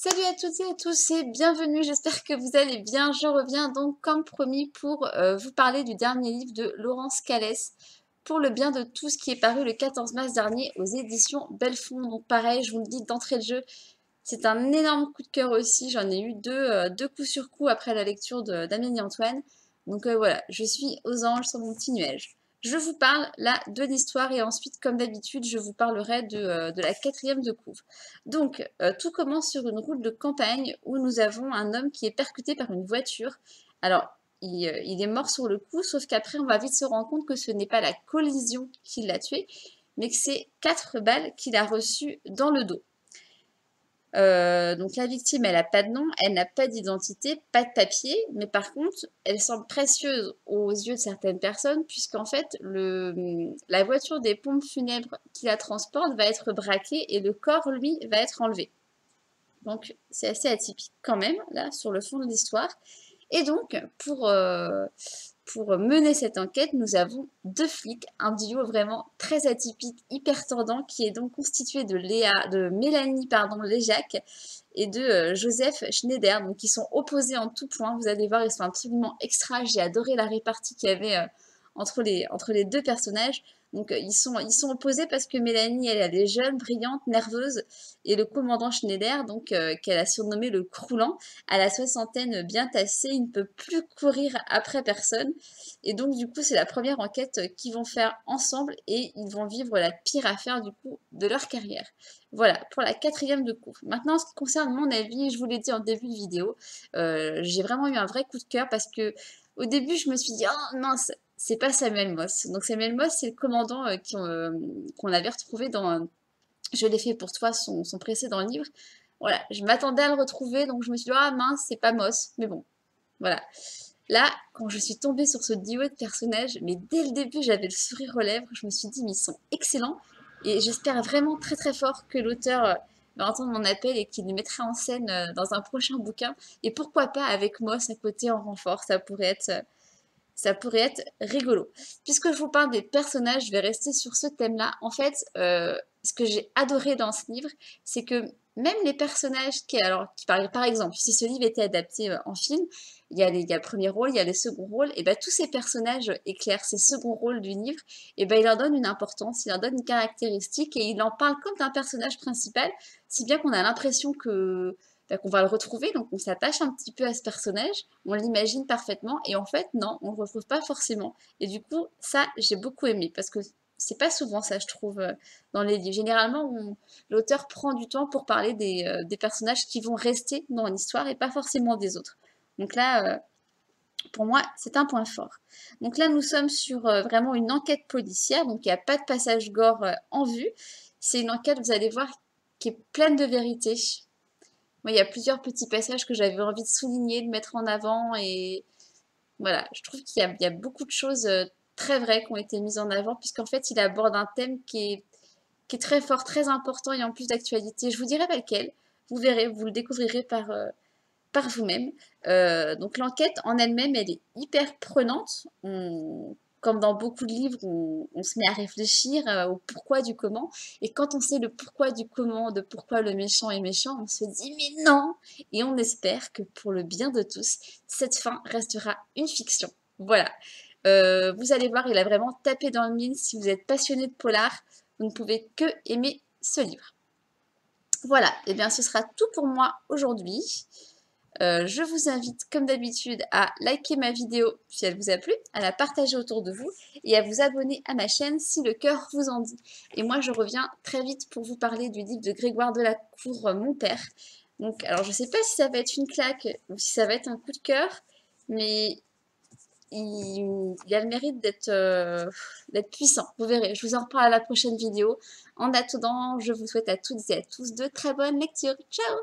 Salut à toutes et à tous et bienvenue, j'espère que vous allez bien. Je reviens donc comme promis pour vous parler du dernier livre de Laurence Callès, Pour le bien de tous, qui est paru le 14 mars dernier aux éditions Belfond. Donc pareil, je vous le dis d'entrée de jeu, c'est un énorme coup de cœur aussi. J'en ai eu deux coups sur coup après la lecture d'Amélie Antoine. Donc voilà, je suis aux anges sur mon petit nuage. Je vous parle là de l'histoire et ensuite, comme d'habitude, je vous parlerai de la quatrième de couve. Donc, tout commence sur une route de campagne où nous avons un homme qui est percuté par une voiture. Alors, il est mort sur le coup, sauf qu'après, on va vite se rendre compte que ce n'est pas la collision qui l'a tué, mais que c'est 4 balles qu'il a reçues dans le dos. Donc la victime, elle n'a pas de nom, elle n'a pas d'identité, pas de papier, mais par contre, elle semble précieuse aux yeux de certaines personnes, puisqu'en fait, la voiture des pompes funèbres qui la transporte va être braquée et le corps, lui, va être enlevé. Donc c'est assez atypique quand même, là, sur le fond de l'histoire. Et donc, pour mener cette enquête, nous avons deux flics, un duo vraiment très atypique, hyper tordant, qui est donc constitué de Mélanie Léjac et de Joseph Schneider, donc qui sont opposés en tout point. Vous allez voir, ils sont absolument extra. J'ai adoré la répartie qu'il y avait entre les deux personnages. Donc ils sont opposés parce que Mélanie, elle est jeune, brillante, nerveuse, et le commandant Schneider, donc qu'elle a surnommé le Croulant, à la soixantaine bien tassée, il ne peut plus courir après personne. Et donc du coup, c'est la première enquête qu'ils vont faire ensemble et ils vont vivre la pire affaire du coup de leur carrière. Voilà, pour la quatrième de couve. Maintenant, en ce qui concerne mon avis, je vous l'ai dit en début de vidéo, j'ai vraiment eu un vrai coup de cœur parce que au début, je me suis dit, oh mince, c'est pas Samuel Moss. Donc Samuel Moss, c'est le commandant qu'on avait retrouvé dans Je l'ai fait pour toi, son précédent livre. Voilà, je m'attendais à le retrouver, donc je me suis dit, ah mince, c'est pas Moss. Mais bon, voilà. Là, quand je suis tombée sur ce duo de personnages, mais dès le début, j'avais le sourire aux lèvres, je me suis dit, mais ils sont excellents. Et j'espère vraiment très très fort que l'auteur va entendre mon appel et qu'il les mettra en scène dans un prochain bouquin. Et pourquoi pas avec Moss à côté en renfort, ça pourrait être rigolo. Puisque je vous parle des personnages, je vais rester sur ce thème-là. En fait, ce que j'ai adoré dans ce livre, c'est que même les personnages par exemple, si ce livre était adapté en film, il y a le premier rôle, il y a le second rôle, et ben tous ces personnages éclairent ces seconds rôles du livre, et ben il leur donne une importance, il leur donne une caractéristique, et il en parle comme d'un personnage principal, si bien qu'on a l'impression qu'on va le retrouver, donc on s'attache un petit peu à ce personnage, on l'imagine parfaitement, et en fait, non, on ne le retrouve pas forcément. Et du coup, ça, j'ai beaucoup aimé, parce que c'est pas souvent ça, je trouve, dans les livres. Généralement, l'auteur prend du temps pour parler des personnages qui vont rester dans l'histoire, et pas forcément des autres. Donc là, pour moi, c'est un point fort. Donc là, nous sommes sur vraiment une enquête policière, donc il n'y a pas de passage gore en vue. C'est une enquête, vous allez voir, qui est pleine de vérité. Moi, il y a plusieurs petits passages que j'avais envie de souligner, de mettre en avant. Et voilà, je trouve il y a beaucoup de choses très vraies qui ont été mises en avant, puisqu'en fait, il aborde un thème qui est très fort, très important et en plus d'actualité. Je vous dirai pas lequel. Vous verrez, vous le découvrirez par vous-même. Donc l'enquête en elle-même, elle est hyper prenante. Comme dans beaucoup de livres, on se met à réfléchir au pourquoi du comment. Et quand on sait le pourquoi du comment, de pourquoi le méchant est méchant, on se dit mais non. Et on espère que pour le bien de tous, cette fin restera une fiction. Voilà. Vous allez voir, il a vraiment tapé dans le mille. Si vous êtes passionné de polar, vous ne pouvez que aimer ce livre. Voilà, et bien ce sera tout pour moi aujourd'hui. Je vous invite, comme d'habitude, à liker ma vidéo si elle vous a plu, à la partager autour de vous et à vous abonner à ma chaîne si le cœur vous en dit. Et moi, je reviens très vite pour vous parler du livre de Grégoire Delacour, Mon Père. Donc, alors, je ne sais pas si ça va être une claque ou si ça va être un coup de cœur, mais il a le mérite d'être puissant. Vous verrez, je vous en reparle à la prochaine vidéo. En attendant, je vous souhaite à toutes et à tous de très bonnes lectures. Ciao!